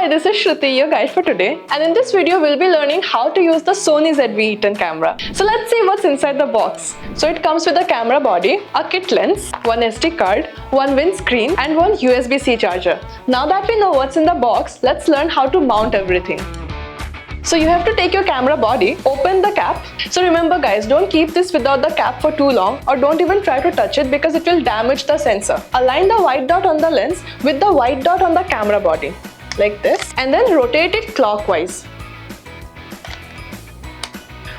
Hi, this is Shruti, your guide for today, and in this video we'll be learning how to use the Sony ZV-E10 camera. So let's see what's inside the box. So it comes with a camera body, a kit lens, one SD card, one windscreen and one USB-C charger. Now that we know what's in the box, let's learn how to mount everything. So you have to take your camera body, open the cap. So remember guys, don't keep this without the cap for too long, or don't even try to touch it because it will damage the sensor. Align the white dot on the lens with the white dot on the camera body, like this, and then rotate it clockwise.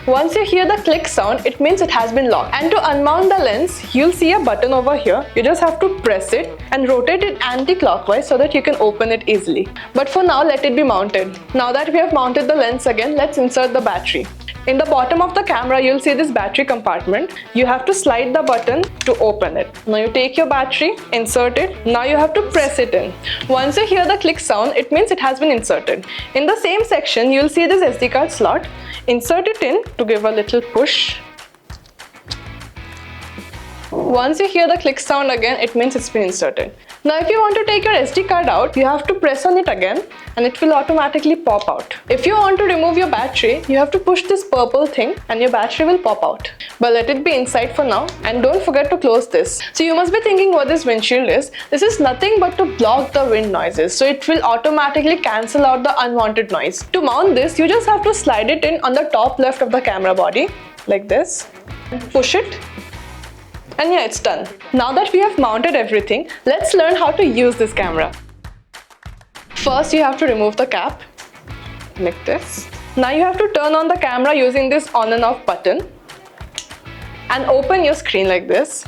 Once you hear the click sound, it means it has been locked. And to unmount the lens, you'll see a button over here. You just have to press it and rotate it anti-clockwise so that you can open it easily. But for now, let it be mounted. Now that we have mounted the lens again, let's insert the battery. In the bottom of the camera, you'll see this battery compartment. You have to slide the button to open it. Now you take your battery, insert it. Now you have to press it in. Once you hear the click sound, it means it has been inserted. In the same section, you'll see this SD card slot. Insert it in to give a little push. Once you hear the click sound again, it means it's been inserted. Now if you want to take your SD card out, you have to press on it again and it will automatically pop out. If you want to remove your battery, you have to push this purple thing and your battery will pop out. But let it be inside for now, and don't forget to close this. So you must be thinking what this windshield is. This is nothing but to block the wind noises, so it will automatically cancel out the unwanted noise. To mount this, you just have to slide it in on the top left of the camera body, like this. Push it. And yeah, it's done. Now that we have mounted everything, let's learn how to use this camera. First, you have to remove the cap, like this. Now you have to turn on the camera using this on and off button and open your screen like this.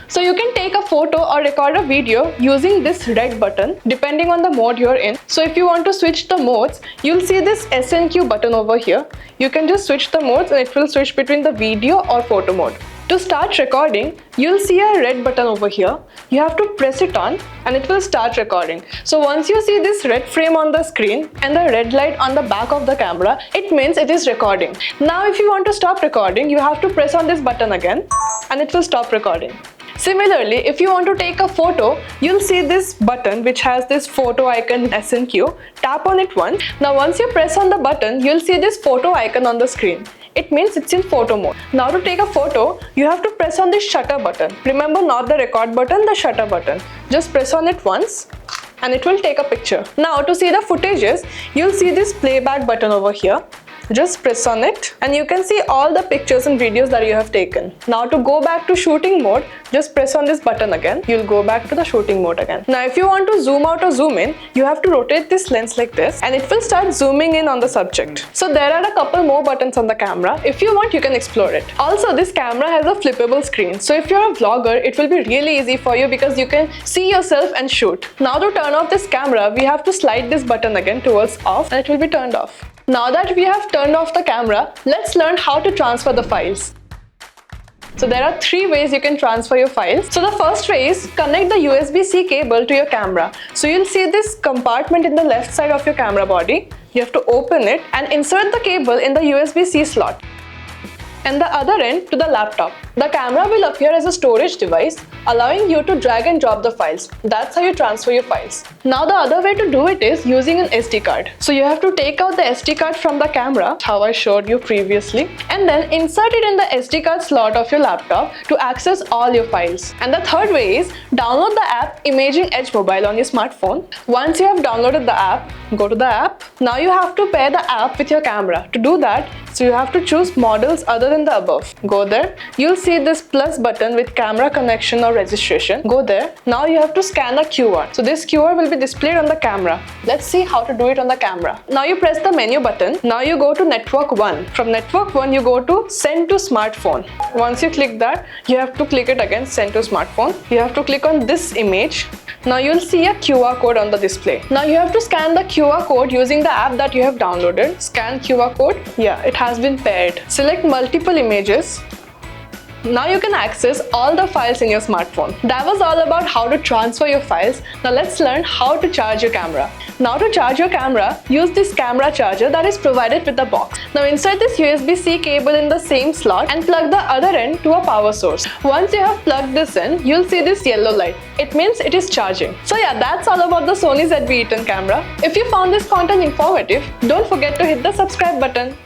So you can take a photo or record a video using this red button depending on the mode you're in. So if you want to switch the modes, you'll see this SNQ button over here. You can just switch the modes and it will switch between the video or photo mode. To start recording, you'll see a red button over here. You have to press it on and it will start recording. So once you see this red frame on the screen and the red light on the back of the camera, it means it is recording. Now if you want to stop recording, you have to press on this button again and it will stop recording. Similarly, if you want to take a photo, you'll see this button which has this photo icon SNQ. Tap on it once. Now once you press on the button, you'll see this photo icon on the screen. It means it's in photo mode. Now to take a photo, you have to press on this shutter button. Remember, not the record button, the shutter button. Just press on it once and it will take a picture. Now to see the footages, you'll see this playback button over here. Just press on it and you can see all the pictures and videos that you have taken. Now to go back to shooting mode, just press on this button again. You'll go back to the shooting mode again. Now if you want to zoom out or zoom in, you have to rotate this lens like this and it will start zooming in on the subject. So there are a couple more buttons on the camera. If you want, you can explore it. Also, this camera has a flippable screen. So if you're a vlogger, it will be really easy for you because you can see yourself and shoot. Now to turn off this camera, we have to slide this button again towards off and it will be turned off. Now that we have turned off the camera, let's learn how to transfer the files. So there are 3 ways you can transfer your files. So the first way is connect the USB-C cable to your camera. So you'll see this compartment in the left side of your camera body. You have to open it and insert the cable in the USB-C slot and the other end to the laptop. The camera will appear as a storage device, allowing you to drag and drop the files. That's how you transfer your files. Now the other way to do it is using an SD card. So you have to take out the SD card from the camera, how I showed you previously, and then insert it in the SD card slot of your laptop to access all your files. And the third way is download the app Imaging Edge Mobile on your smartphone. Once you have downloaded the app, go to the app. Now you have to pair the app with your camera. To do that, so you have to choose models other than the above. Go there. You'll see this plus button with camera connection or registration. Go there. Now you have to scan a QR. So this QR will be displayed on the camera. Let's see how to do it on the camera. Now you press the menu button. Now you go to Network 1. From Network 1, you go to Send to Smartphone. Once you click that, you have to click it again, Send to Smartphone. You have to click on this image. Now you'll see a QR code on the display. Now you have to scan the QR code using the app that you have downloaded. Scan QR code. Yeah, it has been paired. Select multiple images. Now you can access all the files in your smartphone. That was all about how to transfer your files. Now let's learn how to charge your camera. Now to charge your camera, use this camera charger that is provided with the box. Now insert this USB-C cable in the same slot and plug the other end to a power source. Once you have plugged this in, you'll see this yellow light. It means it is charging. So yeah, that's all about the Sony ZV-E10 camera. If you found this content informative, don't forget to hit the subscribe button.